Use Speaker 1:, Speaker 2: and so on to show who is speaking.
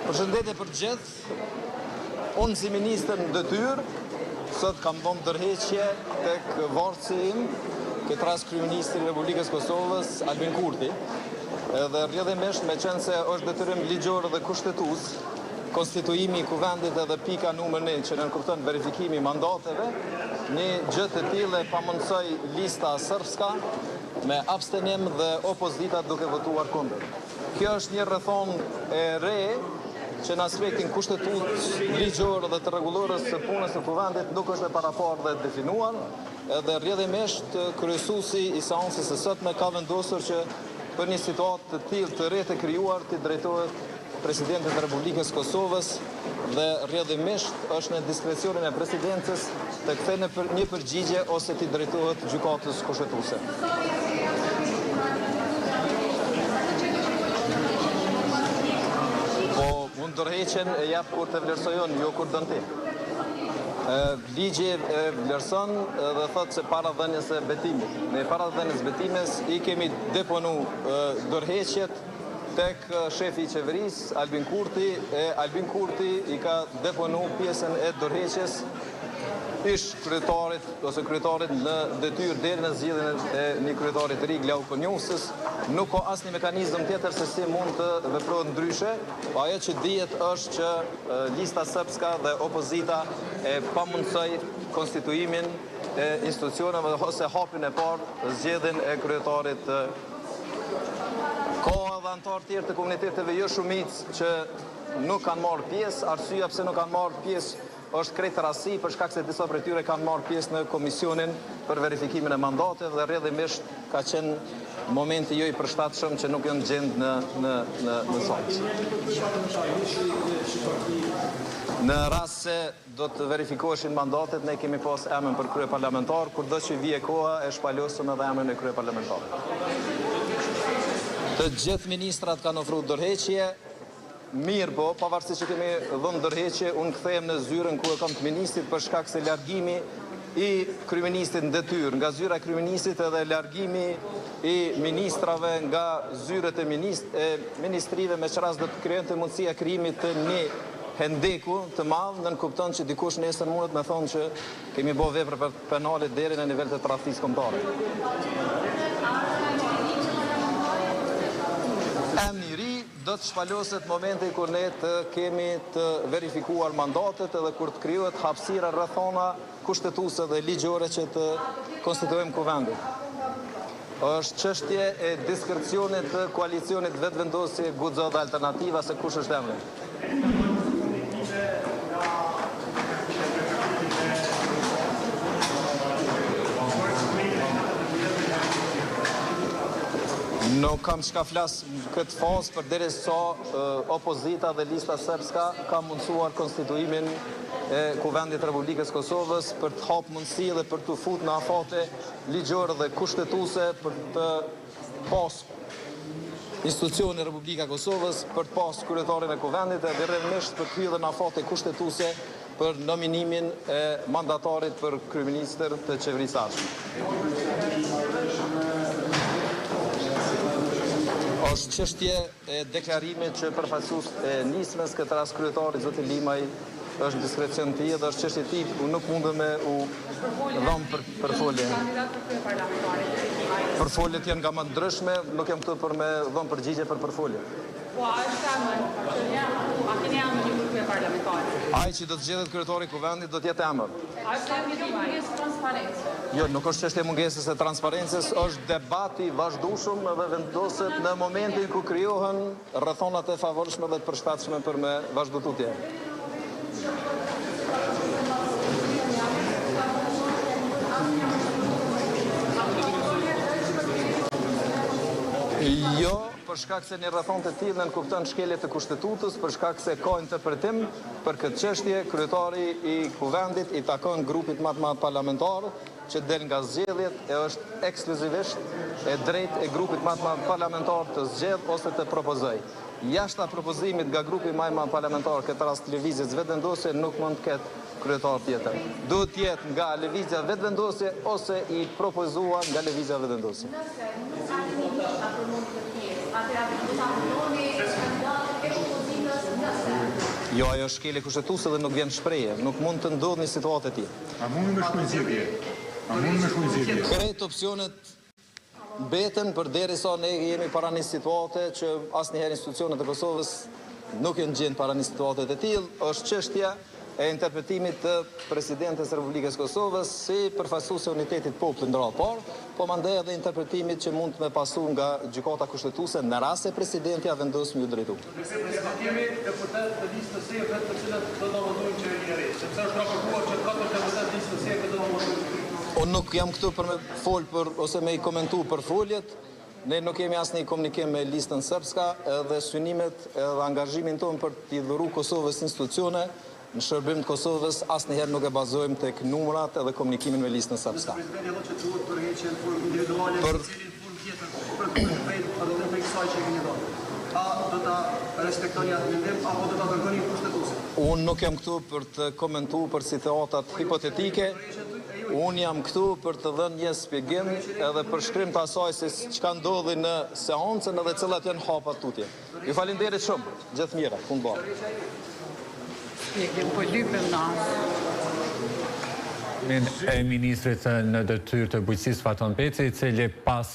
Speaker 1: Përshëndetje për gjithë. Unë si ministër në detyrë, sot kam dhënë ndërheqje tek varësi im, këtë rast kryeministri i Republikës Kosovës, Albin Kurti. Edhe rrjedhimisht me qenë se është detyrim ligjor dhe kushtetues, konstituimi i kuvendit edhe pika numër 1 që nënkupton verifikimi i mandateve, një gjë të tillë pamundësoi lista sërbska me abstenim dhe opozita duke votuar kundër. Kjo është një rrethon e re që në aspektin kushtetues, ligjor dhe të rregullorës së punës së kuvendit nuk është e paraparë dhe definuar, edhe rrjedhimisht kryesuesi i seancës së sotme ka vendosur që për një situatë të tillë të re të krijuar të drejtohet Presidentit të Republikës Kosovës dhe rrjedhimisht është në diskrecionin e presidencës të kthejë në një përgjigje ose të drejtohet gjykatës kushtetuese. Unë ndërheqjen e jap kur të vlerësojon, jo kur dën ti. Ligji e vlerëson dhe thotë se para dhënies së betimit. Ne para dhënies betimes i kemi deponu ndërheqjet tek shefi i qeverisë, Albin Kurti, e Albin Kurti i ka deponu pjesën e ndërheqjes ish kryetarit ose kryetarit në detyrë deri në zgjedhjen e një kryetari të ri, Glau Konjusës. Nuk ka asnjë mekanizëm tjetër se si mund të veprohet ndryshe, po ajo që dihet është që lista sërbska dhe opozita e pamundsoi konstituimin e institucioneve ose hapjen e parë zgjedhjen e kryetarit. Ka edhe anëtar tjerë të komuniteteve jo shumicë që nuk kanë marrë pjesë. Arsyeja pse nuk kanë marrë pjesë është krejt rasti për shkak se disa prej tyre kanë marrë pjesë në komisionin për verifikimin e mandateve dhe rrjedhimisht ka qenë momenti jo i përshtatshëm që nuk janë gjendë në salë. Në rast se do të verifikoheshin mandatet, ne kemi pas emrin për kryeparlamentar, kurdo që vije koha e shpalosëm edhe emrin e kryeparlamentarit. Të gjithë ministrat kanë ofruar ndërheqje. Mirë po, pavarësisht që kemi dhënë ndërheqje, unë kthehem në zyrën ku e kam të ministrit për shkak se largimi i kryeministit në detyrë, nga zyra e kryeministit edhe largimi i ministrave nga zyret e ministrive me çrast do të krijonte mundësia krijimit të një hendeku të madh, nënkupton që dikush nesër mundet me thonë që kemi bërë vepra penale deri në nivel të tradhtisë kombëtare. Emri i ri do të shpaloset momenti kur ne të kemi të verifikuar mandatet edhe kur të krijohet hapësira rrethona kushtetuese dhe ligjore që të konstituojmë kuvendin. Është çështje e diskrecionit të koalicionit vetëvendosje guxo dhe alternativa se kush është emri. Nuk kam çka flas në këtë fazë përderisa opozita dhe lista sërbska ka mundësuar konstituimin e kuvendit të Republikës Kosovës për të hapë mundësi dhe për të futur në afate ligjore dhe kushtetuese për të pas institucioni e Republika Kosovës, për të pas kryetarin e kuvendit dhe rrjedhimisht për të hyrë në afate kushtetuese për nominimin e mandatarit për kryeministër të qeverisë ardhshme. Është çështje e deklarimit që përfaqësues e nismës këtë rast kryetari zoti Limaj është diskrecion të dhe është çështje tip, unë nuk mundem me u dhëm për folje. Për foljet janë nga më ndryshme, nuk jam këtu për me dhëm përgjigje për përfolje.
Speaker 2: Po, është emër, a keni emër një kryeparlamentar?
Speaker 1: Ai që do të zgjedhet kryetari i kuvendit do të jetë emër.
Speaker 2: Është një mungesë transparencë.
Speaker 1: Jo, nuk është çështje mungesës së transparencës, është debati vazhdueshëm dhe vendoset në momentin ku krijohen rrethonat e favorshme dhe të përshtatshme për me vazhdu tutje. Jo, për shkak se një rrethon të tillë nënkupton shkelje të kushtetutës, për shkak se ka interpretim për këtë çështje, kryetari i kuvendit i takon grupit më të madh parlamentar që del nga zgjedhjet e është ekskluzivisht e drejtë e grupit më të madh parlamentar të zgjedh ose të propozoj. Jashta propozimit nga grupi më i madh parlamentar, këtë rast lëvizjes vetëvendosje, nuk mund të ketë kryetar tjetër. Duhet të jetë nga lëvizja vetëvendosje ose i propozuar nga lëvizja vetëvendosje.
Speaker 3: Atëra do ta ndoni kandidatët e opozitës nëse
Speaker 1: Jo, ajo është shkelje kushtetuese dhe nuk vjen shprehje. Nuk mund të ndodhë një situatë e tillë.
Speaker 3: A mundi me shkruaj zgjedhje? A mundi me shkruaj zgjedhje?
Speaker 1: Krejt opsionet mbeten përderisa ne jemi para një situate që asnjëherë institucionet e Kosovës nuk janë gjendë para një situate të tillë. Është çështja e interpretimit të Presidentes së Republikës Kosovës si përfaqësuese e unitetit popullit në radhë parë, po mandej edhe interpretimit që mund të me pasu nga gjykata kushtetuese në rast se presidenti ja vendos me u drejtu.
Speaker 4: Kemi deputet të listës së të cilët do të votojnë qeveria, sepse është raportuar që 4 deputet listës së do të votojnë.
Speaker 1: Unë nuk jam këtu për me folë për, ose me i komentu për foljet. Ne nuk kemi asnjë komunikim me listën srpska, edhe synimet edhe angazhimin tonë për t'i dhuru Kosovës institucione në shërbim të Kosovës asnjëherë nuk e bazojmë tek numrat edhe komunikimin me listën srpska.
Speaker 4: Presidenti thotë që duhet përheqjen në formë individuale për cilin formë tjetër për adholim për kësaj që keni dhënë. A do ta respektoni atë mendim apo do ta kërkoni kushtetuese?
Speaker 1: Unë nuk jam këtu për të komentuar për situatat hipotetike. Unë jam këtu për të dhënë një shpjegim edhe për shkrim të asaj se çka ndodhi në seancën edhe cilat janë hapat tutje. Ju falenderit shumë, gjithë mira, fund ballë.
Speaker 2: Po lypem na.
Speaker 5: E ministrit në detyrë të bujqësisë Faton Peci, i cili pas